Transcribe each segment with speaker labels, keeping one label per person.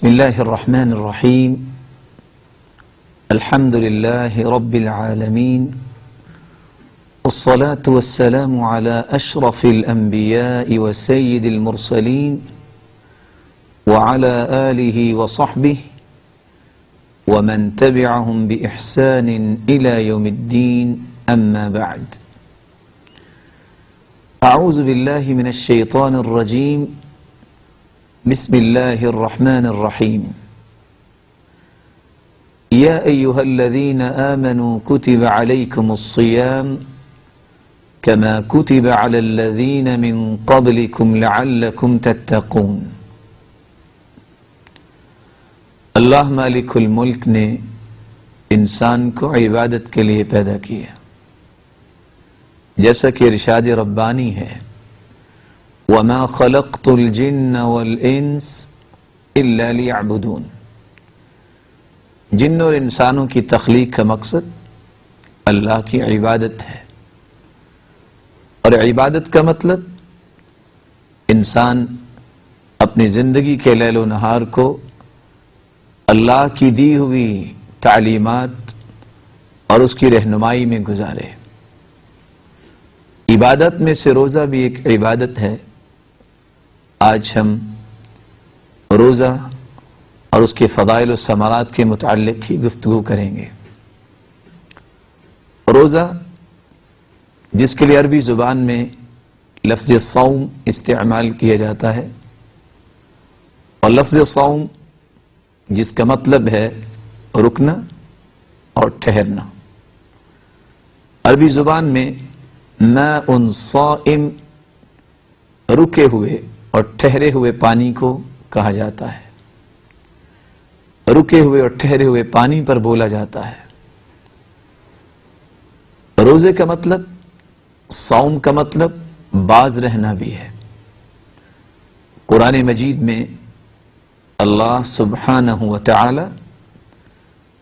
Speaker 1: بسم الله الرحمن الرحيم. الحمد لله رب العالمين، والصلاة والسلام على أشرف الأنبياء وسيد المرسلين وعلى آله وصحبه ومن تبعهم بإحسان إلى يوم الدين، أما بعد. أعوذ بالله من الشيطان الرجيم. بسم الله الرحمن الرحيم. يا أيها الذين آمنوا كتب عليكم الصيام كما كتب على الذين من قبلكم لعلكم تتقون. اللہ مالک الملک نے انسان کو عبادت کے لیے پیدا کیا، جیسا کہ ارشاد ربانی ہے، وَمَا خَلَقْتُ الْجِنَّ وَالْإِنسَ إِلَّا لِيَعْبُدُونَ. جن اور انسانوں کی تخلیق کا مقصد اللہ کی عبادت ہے، اور عبادت کا مطلب انسان اپنی زندگی کے لیل و نہار کو اللہ کی دی ہوئی تعلیمات اور اس کی رہنمائی میں گزارے. عبادت میں سے روزہ بھی ایک عبادت ہے. آج ہم روزہ اور اس کے فضائل و ثمرات کے متعلق ہی گفتگو کریں گے. روزہ، جس کے لیے عربی زبان میں لفظ صوم استعمال کیا جاتا ہے، اور لفظ صوم جس کا مطلب ہے رکنا اور ٹھہرنا. عربی زبان میں ماء صائم، رکے ہوئے اور ٹھہرے ہوئے پانی کو کہا جاتا ہے. رکے ہوئے اور ٹھہرے ہوئے پانی پر بولا جاتا ہے. روزے کا مطلب، صوم کا مطلب باز رہنا بھی ہے. قرآن مجید میں اللہ سبحانہ وتعالی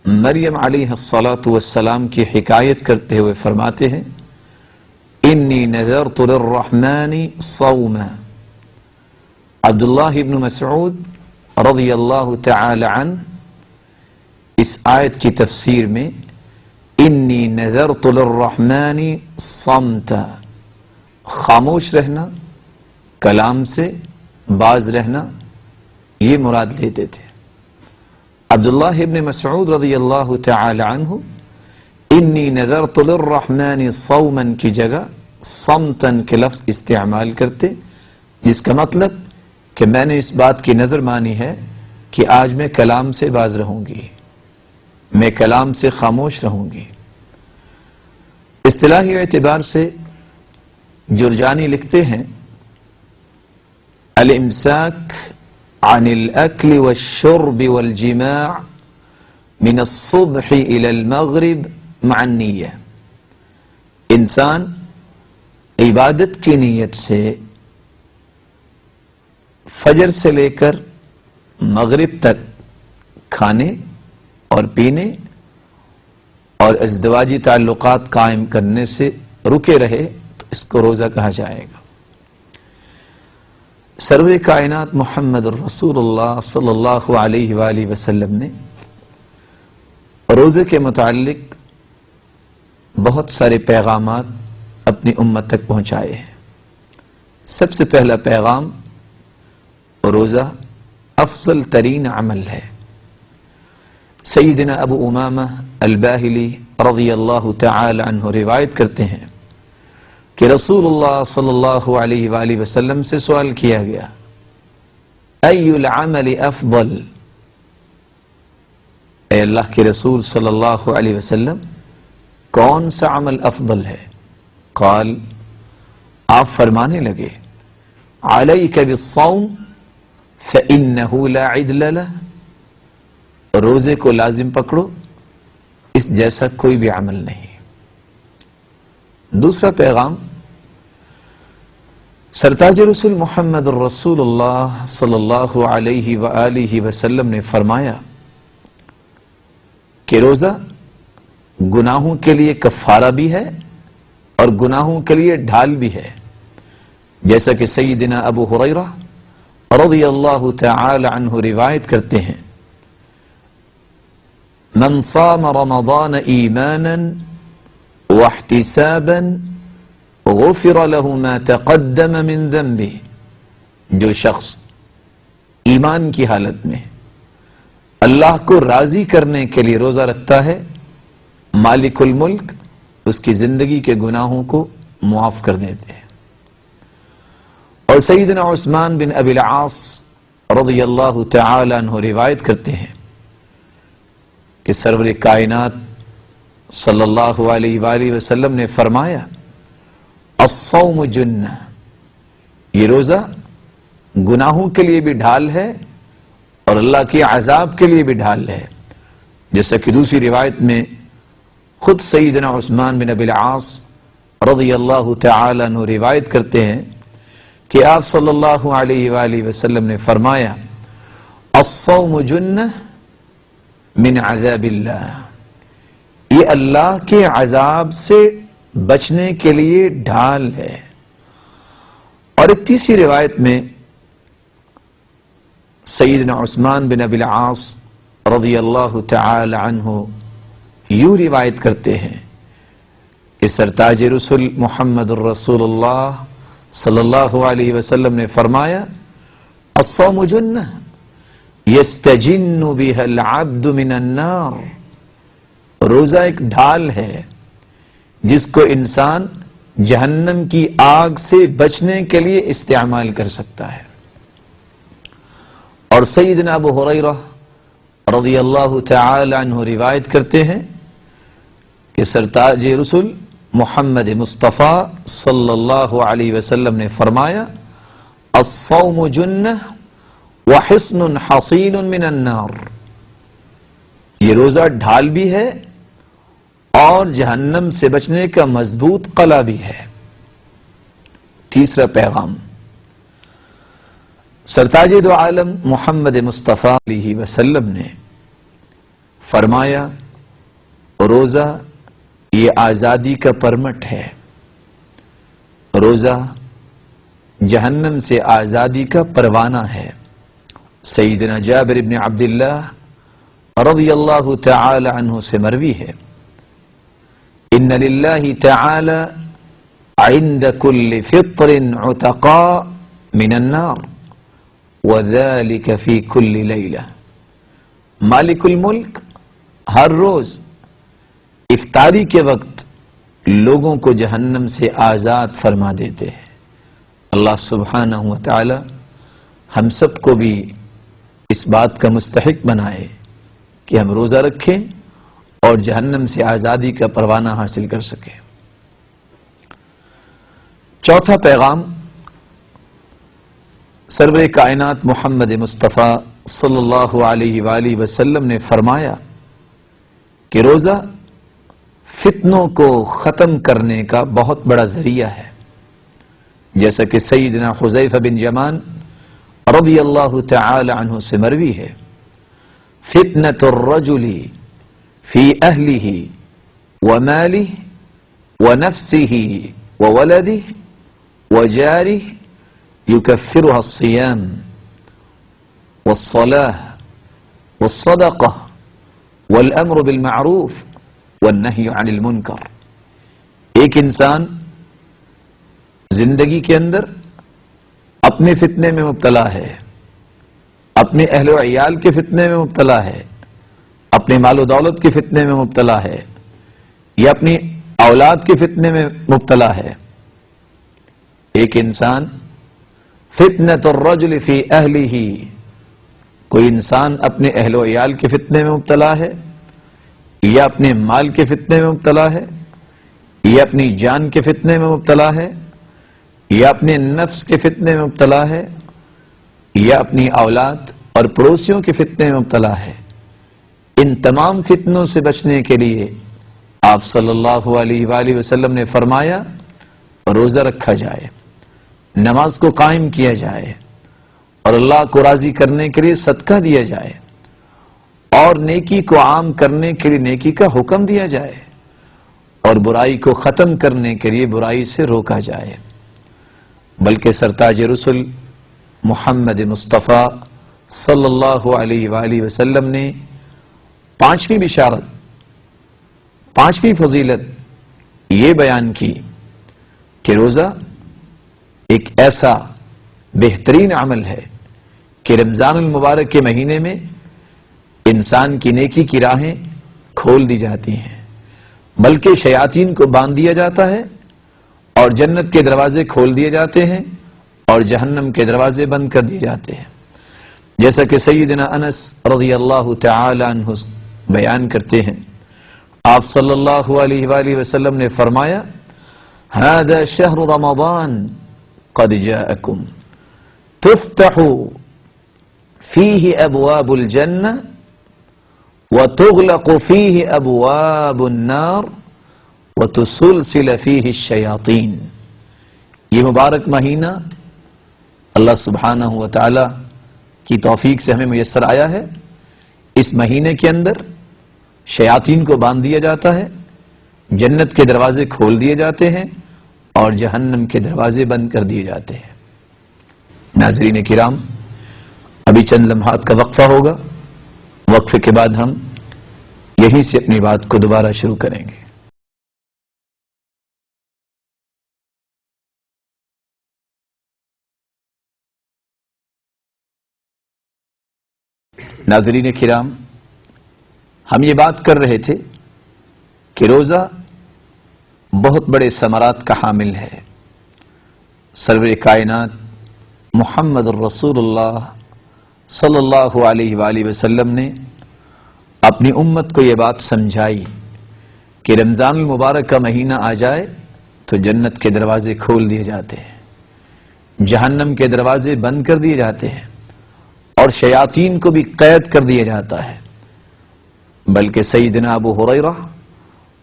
Speaker 1: مریم علیہ السلام کی حکایت کرتے ہوئے فرماتے ہیں، انی نذرت للرحمن صوما. عبداللہ ابن مسعود رضی اللہ تعالی عنہ اس آیت کی تفسیر میں انی نذرت للرحمن صمتا، خاموش رہنا، کلام سے باز رہنا، یہ مراد لیتے تھے. عبداللہ ابن مسعود رضی اللہ تعالی عنہ انی نذرت للرحمن صوما کی جگہ صمتن کے لفظ استعمال کرتے، جس کا مطلب کہ میں نے اس بات کی نظر مانی ہے کہ آج میں کلام سے باز رہوں گی، میں کلام سے خاموش رہوں گی. اصطلاحی اعتبار سے جرجانی لکھتے ہیں، الامساک عن الاکل والشرب والجماع من الصبح الى المغرب مع النیہ. انسان عبادت کی نیت سے فجر سے لے کر مغرب تک کھانے اور پینے اور ازدواجی تعلقات قائم کرنے سے رکے رہے تو اس کو روزہ کہا جائے گا. سرور کائنات محمد الرسول اللہ صلی اللہ علیہ وآلہ وسلم نے روزے کے متعلق بہت سارے پیغامات اپنی امت تک پہنچائے ہیں. سب سے پہلا پیغام، روزہ افضل ترین عمل ہے. سیدنا ابو امامہ الباہلی رضی اللہ تعالی عنہ روایت کرتے ہیں کہ رسول اللہ صلی اللہ علیہ وآلہ وسلم سے سوال کیا گیا، ای العمل افضل، اے اللہ کے رسول صلی اللہ علیہ وسلم کون سا عمل افضل ہے؟ قال، آپ فرمانے لگے، علیک بالصوم فإنہ لا عدل لہ، روزے کو لازم پکڑو، اس جیسا کوئی بھی عمل نہیں. دوسرا پیغام، سرتاج رسول محمد الرسول اللہ صلی اللہ علیہ وآلہ وسلم نے فرمایا کہ روزہ گناہوں کے لیے کفارہ بھی ہے اور گناہوں کے لیے ڈھال بھی ہے. جیسا کہ سیدنا ابو ہریرہ رضی اللہ تعالی عنہ روایت کرتے ہیں، من صام رمضان ایمانا واحتسابا غفر له ما تقدم من ذنبه، جو شخص ایمان کی حالت میں اللہ کو راضی کرنے کے لیے روزہ رکھتا ہے، مالک الملک اس کی زندگی کے گناہوں کو معاف کر دیتے ہیں۔ اور سیدنا عثمان بن ابی العاص رضی اللہ تعالی عنہ روایت کرتے ہیں کہ سرور کائنات صلی اللہ علیہ وآلہ وسلم نے فرمایا، الصوم جنہ، یہ روزہ گناہوں کے لیے بھی ڈھال ہے اور اللہ کے عذاب کے لیے بھی ڈھال ہے۔ جیسا کہ دوسری روایت میں خود سیدنا عثمان بن ابی العاص رضی اللہ تعالی عنہ روایت کرتے ہیں کہ آپ صلی اللہ علیہ وآلہ وسلم نے فرمایا، الصوم جنہ من عذاب اللہ، یہ اللہ کے عذاب سے بچنے کے لیے ڈھال ہے۔ اور ایک تیسری روایت میں سیدنا عثمان بن ابی العاص رضی اللہ تعالی عنہ یوں روایت کرتے ہیں کہ سرتاج رسول محمد الرسول اللہ صلی اللہ علیہ وسلم نے فرمایا، الصوم جنہ یستجن بها العبد من النار، روزہ ایک ڈھال ہے جس کو انسان جہنم کی آگ سے بچنے کے لیے استعمال کر سکتا ہے۔ اور سیدنا ابو ہریرہ رضی اللہ تعالی عنہ روایت کرتے ہیں کہ سرتاج رسول محمد مصطفیٰ صلی اللہ علیہ وسلم نے فرمایا، الصوم جنہ وحصن حصین من النار، یہ روزہ ڈھال بھی ہے اور جہنم سے بچنے کا مضبوط قلعہ بھی ہے۔ تیسرا پیغام، سرتاج دو عالم محمد مصطفیٰ علیہ وسلم نے فرمایا، روزہ یہ آزادی کا پرمٹ ہے، روزہ جہنم سے آزادی کا پروانہ ہے۔ سیدنا جابر بن عبداللہ رضی اللہ تعالی عنہ سے مروی ہے، ان للہ تعالی عند کل فطر عتقاء من النار وذلك فی کل لیلہ، مالک الملک ہر روز افطاری کے وقت لوگوں کو جہنم سے آزاد فرما دیتے ہیں۔ اللہ سبحانہ وتعالی ہم سب کو بھی اس بات کا مستحق بنائے کہ ہم روزہ رکھیں اور جہنم سے آزادی کا پروانہ حاصل کر سکیں۔ چوتھا پیغام، سرور کائنات محمد مصطفیٰ صلی اللہ علیہ وآلہ وسلم نے فرمایا کہ روزہ فتنوں کو ختم کرنے کا بہت بڑا ذریعہ ہے، جیسا کہ سیدنا حذیفہ بن یمان رضی اللہ تعالی عنہ سے مروی ہے، فتنة الرجل فی اہلہ ومالہ ونفسہ وولدہ وجارہ یکفرها الصیام والصلاة والصدقہ والامر بالمعروف والنہی عن المنکر۔ ایک انسان زندگی کے اندر اپنے فتنے میں مبتلا ہے، اپنے اہل و عیال کے فتنے میں مبتلا ہے، اپنے مال و دولت کے فتنے میں مبتلا ہے، یا اپنی اولاد کے فتنے میں مبتلا ہے۔ ایک انسان فتنۃ الرجل فی اہلہ، کوئی انسان اپنے اہل و عیال کے فتنے میں مبتلا ہے، یا اپنے مال کے فتنے میں مبتلا ہے، یا اپنی جان کے فتنے میں مبتلا ہے، یا اپنے نفس کے فتنے میں مبتلا ہے، یا اپنی اولاد اور پڑوسیوں کے فتنے میں مبتلا ہے۔ ان تمام فتنوں سے بچنے کے لیے آپ صلی اللہ علیہ وآلہ وسلم نے فرمایا روزہ رکھا جائے، نماز کو قائم کیا جائے، اور اللہ کو راضی کرنے کے لیے صدقہ دیا جائے، اور نیکی کو عام کرنے کے لیے نیکی کا حکم دیا جائے، اور برائی کو ختم کرنے کے لیے برائی سے روکا جائے۔ بلکہ سرتاج رسول محمد مصطفیٰ صلی اللہ علیہ وآلہ وسلم نے پانچویں بشارت، پانچویں فضیلت یہ بیان کی کہ روزہ ایک ایسا بہترین عمل ہے کہ رمضان المبارک کے مہینے میں انسان کی نیکی کی راہیں کھول دی جاتی ہیں، بلکہ شیاطین کو باندھ دیا جاتا ہے اور جنت کے دروازے کھول دیے جاتے ہیں اور جہنم کے دروازے بند کر دیے جاتے ہیں، جیسا کہ سیدنا انس رضی اللہ تعالی عنہ بیان کرتے ہیں، آپ صلی اللہ علیہ وآلہ وسلم نے فرمایا هذا شهر رمضان قد جاءكم تفتح فيه ابواب الجنة وتغلق فيه ابواب النار وتسلسل فيه الشياطين۔ یہ مبارک مہینہ اللہ سبحانہ و تعالی کی توفیق سے ہمیں میسر آیا ہے۔ اس مہینے کے اندر شیاطین کو باندھ دیا جاتا ہے، جنت کے دروازے کھول دیے جاتے ہیں اور جہنم کے دروازے بند کر دیے جاتے ہیں۔ ناظرین کرام، ابھی چند لمحات کا وقفہ ہوگا، وقفے کے بعد ہم یہیں سے اپنی بات کو دوبارہ شروع کریں گے۔ ناظرین کرام، ہم یہ بات کر رہے تھے کہ روزہ بہت بڑے ثمرات کا حامل ہے۔ سرور کائنات محمد الرسول اللہ صلی اللہ علیہ وآلہ وسلم نے اپنی امت کو یہ بات سمجھائی کہ رمضان المبارک کا مہینہ آ جائے تو جنت کے دروازے کھول دیے جاتے ہیں، جہنم کے دروازے بند کر دیے جاتے ہیں اور شیاطین کو بھی قید کر دیا جاتا ہے۔ بلکہ سیدنا ابو ہریرہ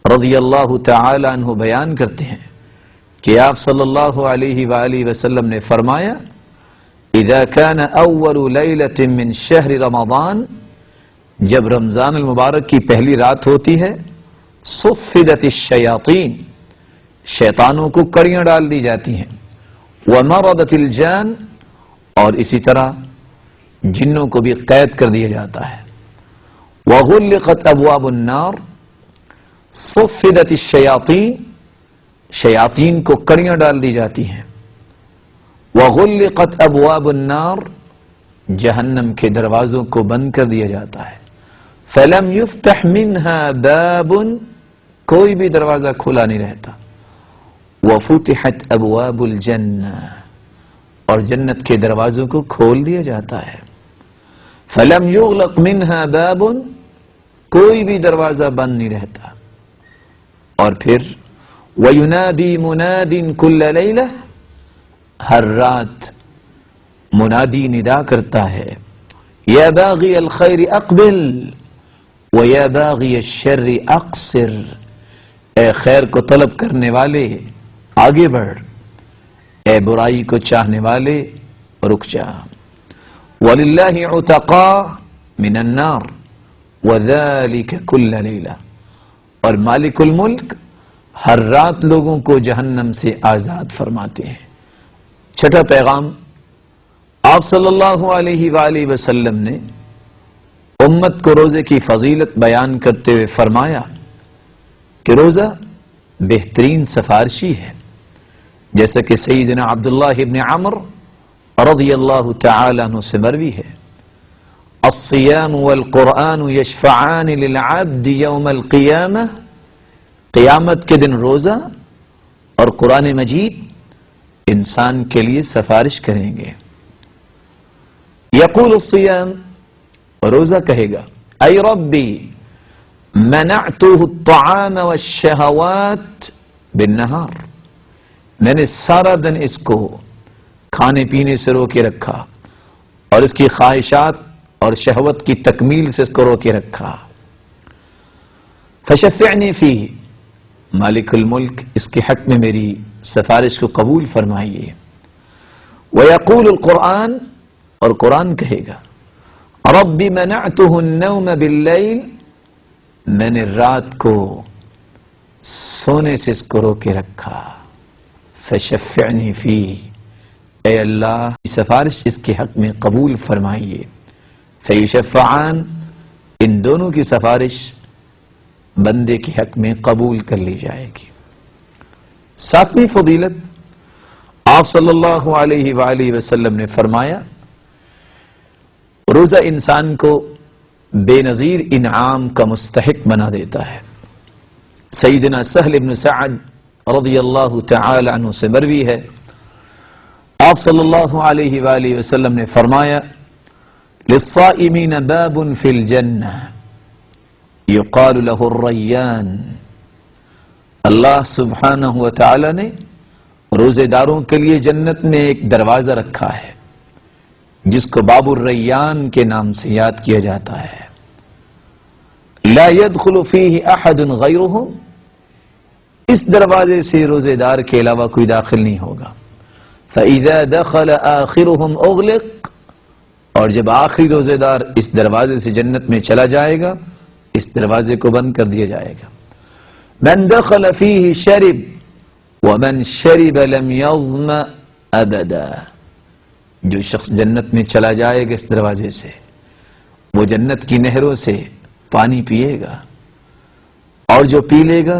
Speaker 1: رضی اللہ تعالی عنہ بیان کرتے ہیں کہ آپ صلی اللہ علیہ وآلہ وسلم نے فرمایا اذا كان اول لیلۃ من شہر رمضان، جب رمضان المبارک کی پہلی رات ہوتی ہے، صفدت الشیاطین، شیطانوں کو کڑیاں ڈال دی جاتی ہیں، ومرضت الجان، اور اسی طرح جنوں کو بھی قید کر دیا جاتا ہے، وغلقت ابواب النار، صفدت الشیاطین، شیاطین کو کڑیاں ڈال دی جاتی ہیں، وغلقت ابواب النار، جہنم کے دروازوں کو بند کر دیا جاتا ہے، فلم یفتح منها باب، کوئی بھی دروازہ کھلا نہیں رہتا، وفتحت ابواب الجنہ، اور جنت کے دروازوں کو کھول دیا جاتا ہے، فلم یغلق منها باب، کوئی بھی دروازہ بند نہیں رہتا۔ اور پھر وَيُنَادِي مُنَادٍ كُلَّ لَيْلَةٍ، ہر رات منادی ندا کرتا ہے، یا باغی الخیر اقبل ویا باغی الشر اقصر، اے خیر کو طلب کرنے والے آگے بڑھ، اے برائی کو چاہنے والے رک جا۔ وَلِلَّهِ عُتَقَاء مِنَ النَّارِ وَذَلِكَ كُلَّ لَيْلَةٍ، اور مالک الملک ہر رات لوگوں کو جہنم سے آزاد فرماتے ہیں۔ چھٹا پیغام، آپ صلی اللہ علیہ وآلہ وسلم نے امت کو روزے کی فضیلت بیان کرتے ہوئے فرمایا کہ روزہ بہترین سفارشی ہے، جیسا کہ سیدنا عبداللہ ابن عمر رضی اللہ تعالی عنہ سے مروی ہے، الصیام والقرآن یشفعان للعبد یوم القیامہ، قیامت کے دن روزہ اور قرآن مجید انسان کے لیے سفارش کریں گے۔ یقول الصیام، روزہ کہے گا اے ربی منعتہ الطعام والشہوات بالنہار، میں نے سارا دن اس کو کھانے پینے سے روکے رکھا اور اس کی خواہشات اور شہوت کی تکمیل سے اس کو روکے رکھا، فشفعنی فیہ، مالک الملک اس کے حق میں میری سفارش کو قبول فرمائیے۔ ویقول القرآن، اور قرآن کہے گا رب منعتہ النوم باللیل، میں نے رات کو سونے سے اس کو روکے رکھا، فشفعنی فیہ، اے اللہ کی سفارش اس کے حق میں قبول فرمائیے. فیشفعان، ان دونوں کی سفارش بندے کے حق میں قبول کر لی جائے گی. ساتویں فضیلت، آپ صلی اللہ علیہ وآلہ وسلم نے فرمایا روزہ انسان کو بے نظیر انعام کا مستحق بنا دیتا ہے. سیدنا سہل بن سعد رضی اللہ تعالی عنہ سے مروی ہے، آپ صلی اللہ علیہ وآلہ وسلم نے فرمایا للصائمین باب فی الجنہ یقال له الریان. اللہ سبحانہ و تعالی نے روزے داروں کے لیے جنت میں ایک دروازہ رکھا ہے جس کو باب الریان کے نام سے یاد کیا جاتا ہے. لا يدخل فیہ احد غیرہم، اس دروازے سے روزے دار کے علاوہ کوئی داخل نہیں ہوگا. فَإِذَا دَخَلَ آخِرُهُمْ أُغْلِقَ، اور جب آخری روزے دار اس دروازے سے جنت میں چلا جائے گا اس دروازے کو بند کر دیا جائے گا. مَنْ دَخَلَ فِيهِ شَرِبَ وَمَنْ شَرِبَ لَمْ يَظْمَ أَبَدًا. جو شخص جنت میں چلا جائے گا اس دروازے سے وہ جنت کی نہروں سے پانی پیے گا، اور جو پی لے گا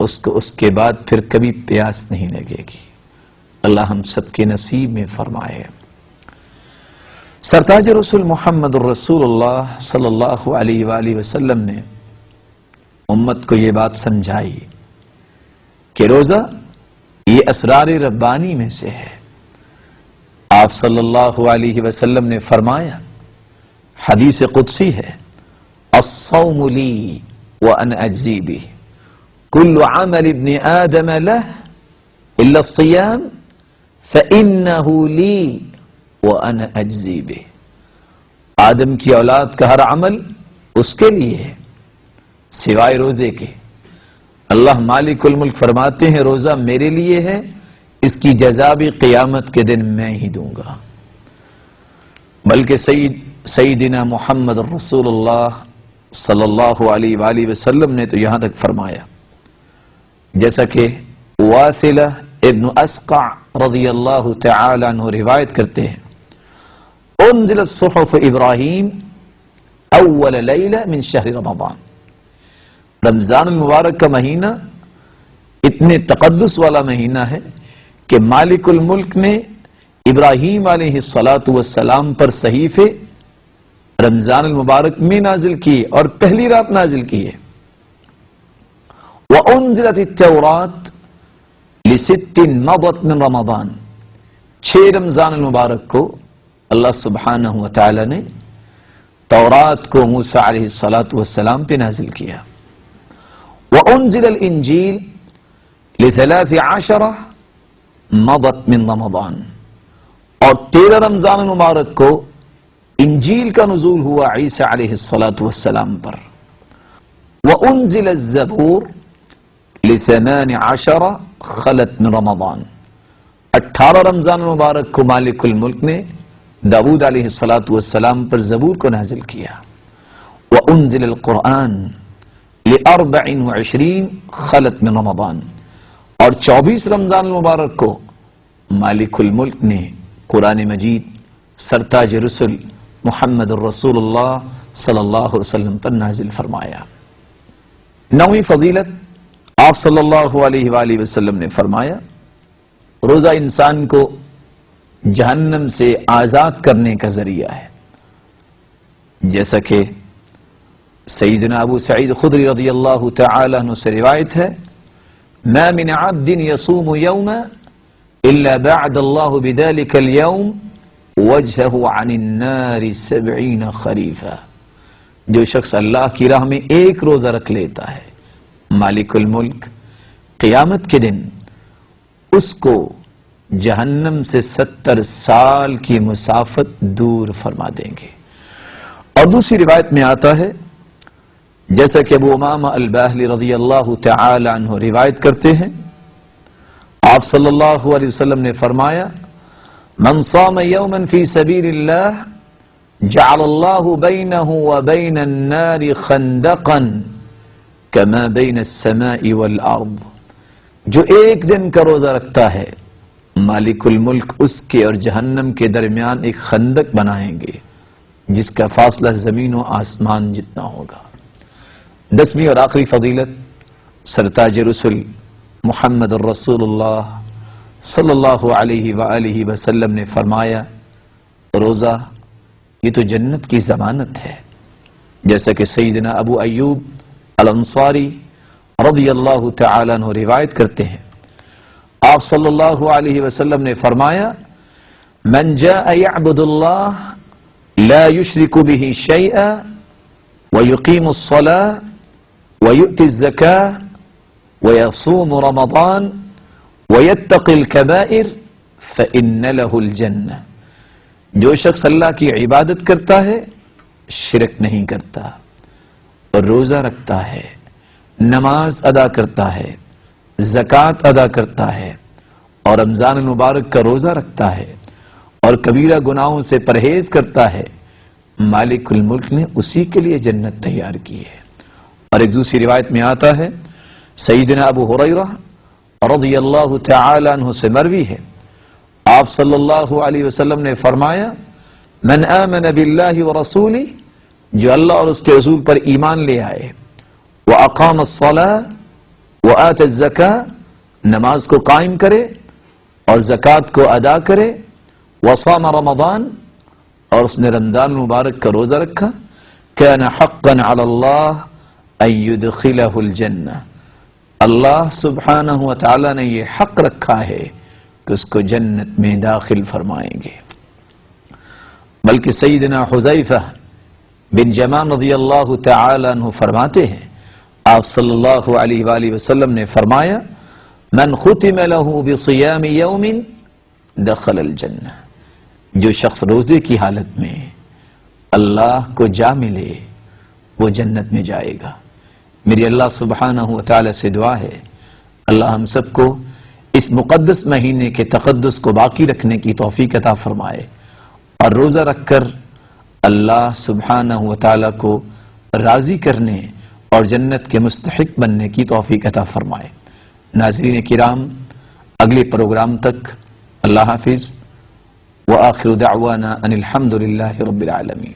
Speaker 1: اس کو اس کے بعد پھر کبھی پیاس نہیں لگے گی. اللہ ہم سب کے نصیب میں فرمائے. سرتاج رسول محمد الرسول اللہ صلی اللہ علیہ وآلہ وسلم نے امت کو یہ بات سمجھائی کہ روزہ یہ اسرار ربانی میں سے ہے. آپ صلی اللہ علیہ وسلم نے فرمایا، حدیث قدسی ہے، الصوم لی وانا اجزی بہ، کل عمل ابن آدم لہ الا الصیام فإنہ لی وَأَنَا أَجْزِي بِهِ. آدم کی اولاد کا ہر عمل اس کے لیے ہے سوائے روزے کے. اللہ مالک الملک فرماتے ہیں روزہ میرے لیے ہے، اس کی جزا بھی قیامت کے دن میں ہی دوں گا. بلکہ سیدنا محمد الرسول اللہ صلی اللہ علیہ وآلہ وسلم نے تو یہاں تک فرمایا، جیسا کہ واصلہ ابن اسقع رضی اللہ تعالی عنہ روایت کرتے ہیں، انزلت صحف ابراہیم اول لیلہ من شہر رمضان. رمضان المبارک کا مہینہ اتنے تقدس والا مہینہ ہے کہ مالک الملک نے ابراہیم علیہ السلام پر صحیفے رمضان المبارک میں نازل کیے اور پہلی رات نازل کیے. وانزلت التوراۃ لست مضت من رمضان، 6 رمضان المبارک کو اللہ سبحانہ و تعالی نے تورات کو موسیٰ علیہ السلام پہ نازل کیا. وانزل الانجیل ل13 مضت من رمضان، اور 13 رمضان المبارک کو انجیل کا نزول ہوا عیسیٰ علیہ السلام پر. وانزل الزبور ل18 خلت من رمضان، 18 رمضان المبارک کو مالک الملک نے داود علیہ السلام پر زبور کو نازل کیا. وانزل القرآن ل24 خلت من رمضان، اور 24 رمضان المبارک کو مالک الملک نے قرآن مجید سرتاج رسول محمد الرسول اللہ صلی اللہ علیہ وسلم پر نازل فرمایا. 9ویں فضیلت، آپ صلی اللہ علیہ وآلہ وسلم نے فرمایا روزہ انسان کو جہنم سے آزاد کرنے کا ذریعہ ہے. جیسا کہ سیدنا ابو سعید خدری رضی اللہ تعالی عنہ سے روایت ہے، ما من عبد يصوم يوما الا بعد الله بذلك اليوم وجهه عن النار 70 خریفا. جو شخص اللہ کی راہ میں ایک روزہ رکھ لیتا ہے مالک الملک قیامت کے دن اس کو جہنم سے 70 سال کی مسافت دور فرما دیں گے. اور دوسری روایت میں آتا ہے، جیسا کہ ابو امامہ الباہلی رضی اللہ تعالی عنہ روایت کرتے ہیں، آپ صلی اللہ علیہ وسلم نے فرمایا من صام یوما فی سبیل اللہ جعل اللہ بینہ وبین النار خندقا کما بین السماء والارض. جو ایک دن کا روزہ رکھتا ہے مالک الملک اس کے اور جہنم کے درمیان ایک خندق بنائیں گے جس کا فاصلہ زمین و آسمان جتنا ہوگا۔ 10ویں اور آخری فضیلت، سرتاج رسل محمد الرسول اللہ صلی اللہ علیہ وآلہ وسلم نے فرمایا، روزہ یہ تو جنت کی ضمانت ہے، جیسا کہ سیدنا ابو ایوب الانصاری رضی اللہ تعالیٰ عنہ روایت کرتے ہیں، آپ صلی اللہ علیہ وسلم نے فرمایا، من جاء يعبد اللہ لا يشرك به شيئا ويقيم الصلاة ويؤتي الزكاة ويصوم رمضان ويتقي الكبائر فإن له الجنة۔ جو شخص اللہ کی عبادت کرتا ہے، شرک نہیں کرتا، اور روزہ رکھتا ہے، نماز ادا کرتا ہے، زکوٰۃ ادا کرتا ہے، اور رمضان المبارک کا روزہ رکھتا ہے، اور کبیرہ گناہوں سے پرہیز کرتا ہے، مالک الملک نے اسی کے لیے جنت تیار کی ہے۔ اور ایک دوسری روایت میں آتا ہے، سیدنا ابو ہریرہ رضی اللہ تعالی عنہ سے مروی ہے، آپ صلی اللہ علیہ وسلم نے فرمایا، من آمن باللہ ورسولہ، جو اللہ اور اس کے رسول پر ایمان لے آئے، وَأَقَامَ الصَّلَاةَ وَآتَ الزَّكَاةَ، نماز کو قائم کرے اور زکوٰۃ کو ادا کرے، وَصَامَ رَمَضَان، اور اس نے رمضان مبارک کا روزہ رکھا، كَانَ حَقًّا عَلَى اللَّهِ أَن يُدْخِلَهُ الْجَنَّةَ، اللہ سبحانہ وتعالی نے یہ حق رکھا ہے کہ اس کو جنت میں داخل فرمائیں گے۔ بلکہ سیدنا حذیفہ بن یمان رضی اللہ تعالی عنہ فرماتے ہیں، آپ صلی اللہ علیہ وآلہ وسلم نے فرمایا، من ختم له بصیام یوم دخل الجنہ، جو شخص روزے کی حالت میں اللہ کو جا ملے وہ جنت میں جائے گا۔ میری اللہ سبحانہ وتعالی سے دعا ہے، اللہ ہم سب کو اس مقدس مہینے کے تقدس کو باقی رکھنے کی توفیق عطا فرمائے، اور روزہ رکھ کر اللہ سبحانہ وتعالی کو راضی کرنے اور جنت کے مستحق بننے کی توفیق عطا فرمائے۔ ناظرین کرام، اگلے پروگرام تک اللہ حافظ، وآخر دعوانا ان الحمد للہ رب العالمین۔